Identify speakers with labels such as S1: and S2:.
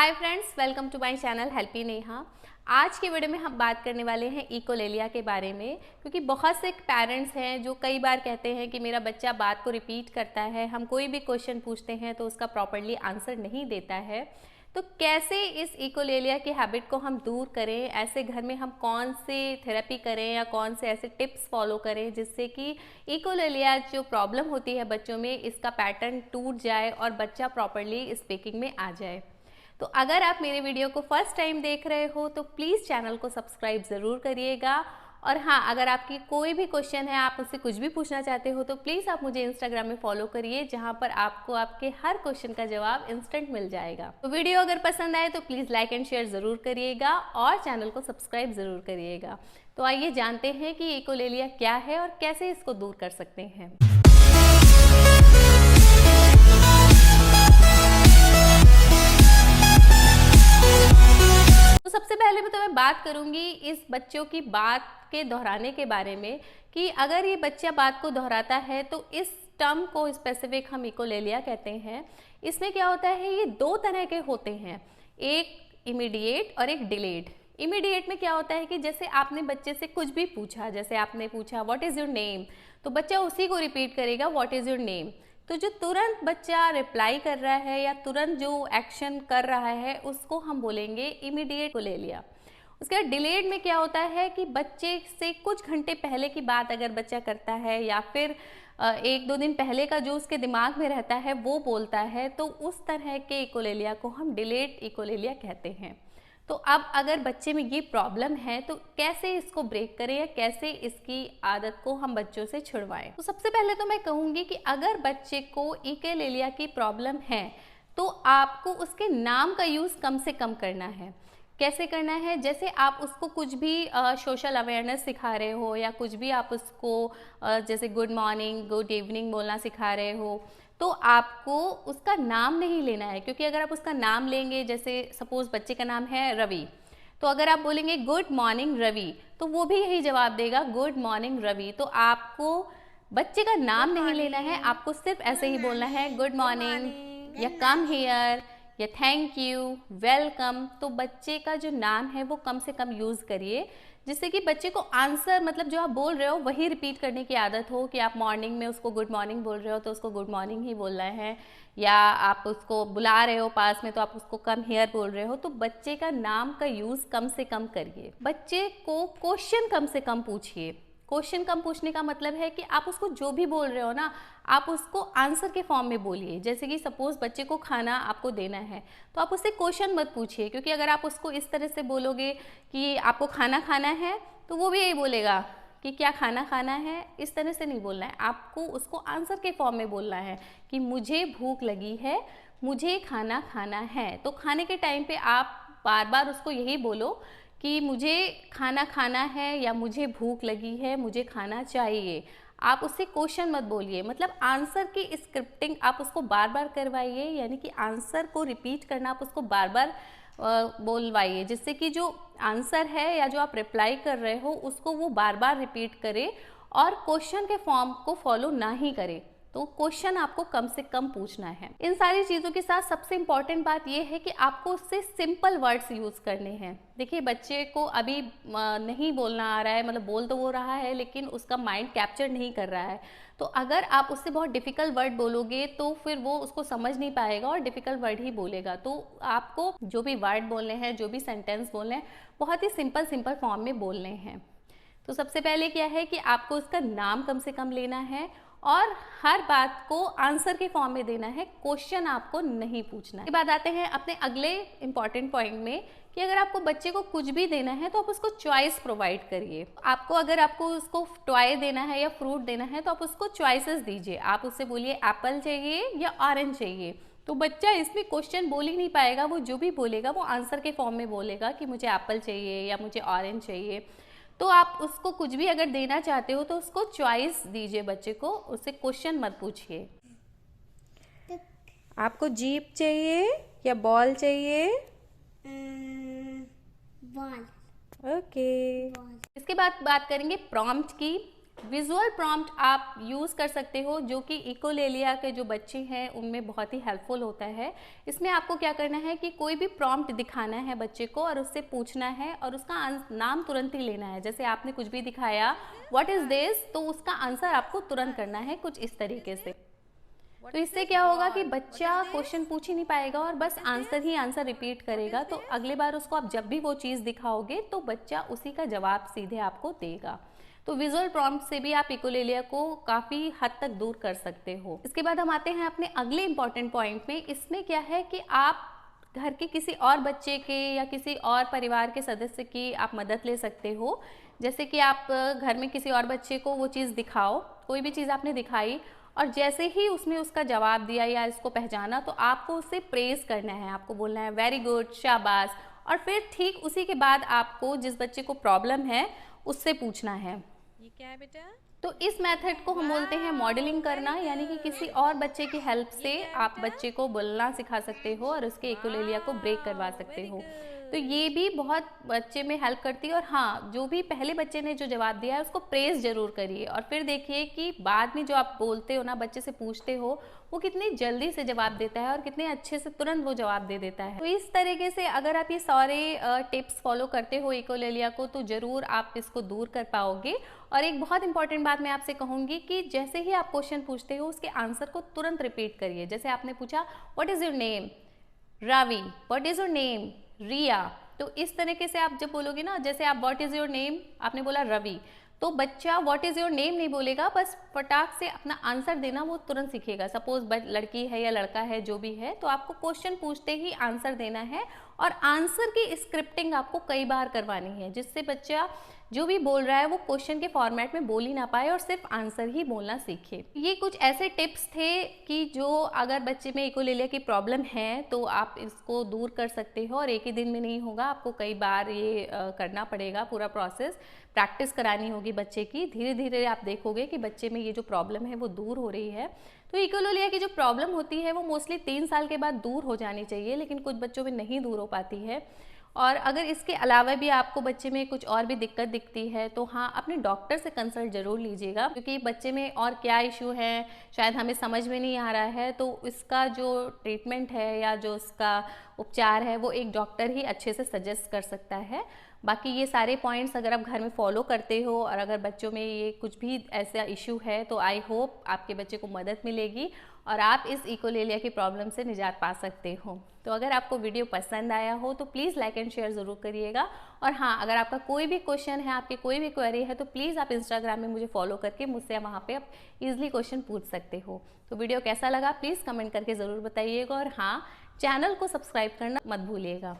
S1: Hi friends, welcome to my channel helpy Neha. आज की video में हम बात करने वाले हैं इकोलेलिया के बारे में, क्योंकि बहुत से पेरेंट्स हैं जो कई बार कहते हैं कि मेरा बच्चा बात को रिपीट करता है, हम कोई भी क्वेश्चन पूछते हैं तो उसका प्रॉपर्ली आंसर नहीं देता है। तो कैसे इस इकोलेलिया की हैबिट को हम दूर करें, ऐसे घर में हम कौन से थेरेपी करें या कौन से ऐसे टिप्स फॉलो करें जिससे कि इकोलेलिया जो प्रॉब्लम होती है बच्चों में, इसका पैटर्न टूट जाए और बच्चा प्रॉपर्ली स्पीकिंग में आ जाए। तो अगर आप मेरे वीडियो को फर्स्ट टाइम देख रहे हो तो प्लीज़ चैनल को सब्सक्राइब ज़रूर करिएगा। और हाँ, अगर आपकी कोई भी क्वेश्चन है, आप मुझसे कुछ भी पूछना चाहते हो तो प्लीज़ आप मुझे इंस्टाग्राम में फॉलो करिए, जहाँ पर आपको आपके हर क्वेश्चन का जवाब इंस्टेंट मिल जाएगा। तो वीडियो अगर पसंद आए तो प्लीज़ लाइक एंड शेयर ज़रूर करिएगा और चैनल को सब्सक्राइब ज़रूर करिएगा। तो आइए जानते हैं कि इकोलेलिया क्या है और कैसे इसको दूर कर सकते हैं। तो सबसे पहले तो मैं बात करूंगी इस बच्चों की बात के दोहराने के बारे में कि अगर ये बच्चा बात को दोहराता है तो इस टर्म को स्पेसिफिक हम इकोलेलिया कहते हैं। इसमें क्या होता है, ये दो तरह के होते हैं, एक इमीडिएट और एक डिलेड। इमीडिएट में क्या होता है कि जैसे आपने बच्चे से कुछ भी पूछा, जैसे आपने पूछा व्हाट इज़ योर नेम, तो बच्चा उसी को रिपीट करेगा व्हाट इज़ योर नेम। तो जो तुरंत बच्चा रिप्लाई कर रहा है या तुरंत जो एक्शन कर रहा है उसको हम बोलेंगे इमीडिएट इकोलेलिया। उसके बाद डिलेड में क्या होता है कि बच्चे से कुछ घंटे पहले की बात अगर बच्चा करता है या फिर एक दो दिन पहले का जो उसके दिमाग में रहता है वो बोलता है, तो उस तरह के इकोलेलिया को हम डिलेड इकोलेलिया कहते हैं। तो अब अगर बच्चे में ये प्रॉब्लम है तो कैसे इसको ब्रेक करें या कैसे इसकी आदत को हम बच्चों से छुड़वाएं। तो सबसे पहले तो मैं कहूँगी कि अगर बच्चे को इकोलेलिया की प्रॉब्लम है तो आपको उसके नाम का यूज़ कम से कम करना है। कैसे करना है, जैसे आप उसको कुछ भी सोशल अवेयरनेस सिखा रहे हो या कुछ भी आप उसको जैसे गुड मॉर्निंग गुड इवनिंग बोलना सिखा रहे हो, तो आपको उसका नाम नहीं लेना है। क्योंकि अगर आप उसका नाम लेंगे, जैसे सपोज बच्चे का नाम है रवि, तो अगर आप बोलेंगे गुड मॉर्निंग रवि तो वो भी यही जवाब देगा गुड मॉर्निंग रवि। तो आपको बच्चे का नाम नहीं लेना है, आपको सिर्फ ऐसे ही बोलना है गुड मॉर्निंग या कम हियर या थैंक यू, वेलकम। तो बच्चे का जो नाम है वो कम से कम यूज़ करिए, जिससे कि बच्चे को आंसर, मतलब जो आप बोल रहे हो वही रिपीट करने की आदत हो। कि आप मॉर्निंग में उसको गुड मॉर्निंग बोल रहे हो तो उसको गुड मॉर्निंग ही बोलना है, या आप उसको बुला रहे हो पास में तो आप उसको कम हियर बोल रहे हो। तो बच्चे का नाम का यूज़ कम से कम करिए। बच्चे को क्वेश्चन कम से कम पूछिए। क्वेश्चन कम पूछने का मतलब है कि आप उसको जो भी बोल रहे हो ना, आप उसको आंसर के फॉर्म में बोलिए। जैसे कि सपोज बच्चे को खाना आपको देना है तो आप उससे क्वेश्चन मत पूछिए, क्योंकि अगर आप उसको इस तरह से बोलोगे कि आपको खाना खाना है तो वो भी यही बोलेगा कि क्या खाना खाना है। इस तरह से नहीं बोलना है, आपको उसको आंसर के फॉर्म में बोलना है कि मुझे भूख लगी है, मुझे खाना खाना है। तो खाने के टाइम पे आप बार बार उसको यही बोलो कि मुझे खाना खाना है या मुझे भूख लगी है, मुझे खाना चाहिए। आप उससे क्वेश्चन मत बोलिए, मतलब आंसर की स्क्रिप्टिंग आप उसको बार बार करवाइए, यानी कि आंसर को रिपीट करना आप उसको बार बार बोलवाइए, जिससे कि जो आंसर है या जो आप रिप्लाई कर रहे हो उसको वो बार बार रिपीट करे और क्वेश्चन के फॉर्म को फॉलो ना ही करे। तो क्वेश्चन आपको कम से कम पूछना है। इन सारी चीज़ों के साथ सबसे इम्पॉर्टेंट बात यह है कि आपको उससे सिंपल वर्ड्स यूज़ करने हैं। देखिए, बच्चे को अभी नहीं बोलना आ रहा है, मतलब बोल तो वो रहा है लेकिन उसका माइंड कैप्चर नहीं कर रहा है। तो अगर आप उससे बहुत डिफ़िकल्ट वर्ड बोलोगे तो फिर वो उसको समझ नहीं पाएगा और डिफ़िकल्ट वर्ड ही बोलेगा। तो आपको जो भी वर्ड बोलने हैं, जो भी सेंटेंस बोलने हैं, बहुत ही सिंपल फॉर्म में बोलने हैं। तो सबसे पहले क्या है कि आपको उसका नाम कम से कम लेना है और हर बात को आंसर के फॉर्म में देना है, क्वेश्चन आपको नहीं पूछना है। इसके बाद आते हैं अपने अगले इंपॉर्टेंट पॉइंट में कि अगर आपको बच्चे को कुछ भी देना है तो आप उसको चॉइस प्रोवाइड करिए। अगर आपको उसको टॉय देना है या फ्रूट देना है तो आप उसको चॉइसेस दीजिए। आप उससे बोलिए एप्पल चाहिए या ऑरेंज चाहिए, तो बच्चा इसमें क्वेश्चन बोल ही नहीं पाएगा। वो जो भी बोलेगा वो आंसर के फॉर्म में बोलेगा कि मुझे एप्पल चाहिए या मुझे ऑरेंज चाहिए। तो आप उसको कुछ भी अगर देना चाहते हो तो उसको चॉइस दीजिए बच्चे को, उससे क्वेश्चन मत पूछिए। आपको जीप चाहिए या बॉल चाहिए?
S2: बॉल।
S1: ओके। इसके बाद बात करेंगे प्रॉम्प्ट की। विजुअल प्रॉम्प्ट आप यूज़ कर सकते हो, जो कि इकोलेलिया के जो बच्चे हैं उनमें बहुत ही हेल्पफुल होता है। इसमें आपको क्या करना है कि कोई भी प्रॉम्प्ट दिखाना है बच्चे को और उससे पूछना है और उसका नाम तुरंत ही लेना है। जैसे आपने कुछ भी दिखाया, व्हाट इज़ दिस, तो उसका आंसर आपको तुरंत करना है कुछ इस तरीके से। तो इससे क्या होगा कि बच्चा क्वेश्चन पूछ ही नहीं पाएगा और बस आंसर ही आंसर रिपीट करेगा। तो अगली बार उसको आप जब भी वो चीज़ दिखाओगे तो बच्चा उसी का जवाब सीधे आपको देगा। तो विजुअल प्रॉम्प्ट से भी आप इकोलेलिया को काफ़ी हद तक दूर कर सकते हो। इसके बाद हम आते हैं अपने अगले इंपॉर्टेंट पॉइंट में। इसमें क्या है कि आप घर के किसी और बच्चे के या किसी और परिवार के सदस्य की आप मदद ले सकते हो। जैसे कि आप घर में किसी और बच्चे को वो चीज़ दिखाओ, कोई भी चीज़ आपने दिखाई और जैसे ही उसने उसका जवाब दिया या इसको पहचाना, तो आपको उसे प्रेज़ करना है, आपको बोलना है वेरी गुड, शाबाश। और फिर ठीक उसी के बाद आपको जिस बच्चे को प्रॉब्लम है उससे पूछना है।
S2: ये क्या है बेटा?
S1: तो इस मेथड को हम बोलते हैं मॉडलिंग करना, यानी कि किसी और बच्चे की हेल्प से आप बच्चे को बोलना सिखा सकते हो और उसके इकोलेलिया को ब्रेक करवा सकते हो। तो ये भी बहुत बच्चे में हेल्प करती है। और हाँ, जो भी पहले बच्चे ने जो जवाब दिया है उसको प्रेज़ ज़रूर करिए और फिर देखिए कि बाद में जो आप बोलते हो ना, बच्चे से पूछते हो, वो कितनी जल्दी से जवाब देता है और कितने अच्छे से तुरंत वो जवाब दे देता है। तो इस तरीके से अगर आप ये सारे टिप्स फॉलो करते हो इकोलेलिया को, तो ज़रूर आप इसको दूर कर पाओगे। और एक बहुत इंपॉर्टेंट बात मैं आपसे कहूँगी कि जैसे ही आप क्वेश्चन पूछते हो उसके आंसर को तुरंत रिपीट करिए। जैसे आपने पूछा what is your name, Ravi, what is your name, Riya. तो इस तरीके से आप जब बोलोगे ना, जैसे आप व्हाट इज़ योर नेम, आपने बोला रवि, तो बच्चा व्हाट इज़ योर नेम नहीं बोलेगा, बस फटाक से अपना आंसर देना वो तुरंत सीखेगा। सपोज लड़की है या लड़का है, जो भी है, तो आपको क्वेश्चन पूछते ही आंसर देना है और आंसर की स्क्रिप्टिंग आपको कई बार करवानी है, जिससे बच्चा जो भी बोल रहा है वो क्वेश्चन के फॉर्मेट में बोल ही ना पाए और सिर्फ आंसर ही बोलना सीखे। ये कुछ ऐसे टिप्स थे कि जो अगर बच्चे में इकोलेलिया की प्रॉब्लम है तो आप इसको दूर कर सकते हो। और एक ही दिन में नहीं होगा, आपको कई बार ये करना पड़ेगा, पूरा प्रोसेस प्रैक्टिस करानी होगी बच्चे की। धीरे धीरे आप देखोगे कि बच्चे में ये जो प्रॉब्लम है वो दूर हो रही है। तो इकोलेलिया की जो प्रॉब्लम होती है वो मोस्टली 3 साल के बाद दूर हो जानी चाहिए, लेकिन कुछ बच्चों में नहीं दूर हो पाती है। और अगर इसके अलावा भी आपको बच्चे में कुछ और भी दिक्कत दिखती है तो हाँ, अपने डॉक्टर से कंसल्ट ज़रूर लीजिएगा, क्योंकि बच्चे में और क्या इशू है शायद हमें समझ में नहीं आ रहा है। तो इसका जो ट्रीटमेंट है या जो उसका उपचार है वो एक डॉक्टर ही अच्छे से सजेस्ट कर सकता है। बाकी ये सारे पॉइंट्स अगर आप घर में फॉलो करते हो और अगर बच्चों में ये कुछ भी ऐसा इशू है तो आई होप आपके बच्चे को मदद मिलेगी और आप इस इकोलेलिया की प्रॉब्लम से निजात पा सकते हो। तो अगर आपको वीडियो पसंद आया हो तो प्लीज़ लाइक एंड शेयर ज़रूर करिएगा। और हाँ, अगर आपका कोई भी क्वेश्चन है, आपके कोई भी क्वेरी है, तो प्लीज़ आप इंस्टाग्राम में मुझे फॉलो करके मुझसे वहाँ पे आप ईजिली क्वेश्चन पूछ सकते हो। तो वीडियो कैसा लगा प्लीज़ कमेंट करके ज़रूर बताइएगा और हाँ, चैनल को सब्सक्राइब करना मत भूलिएगा।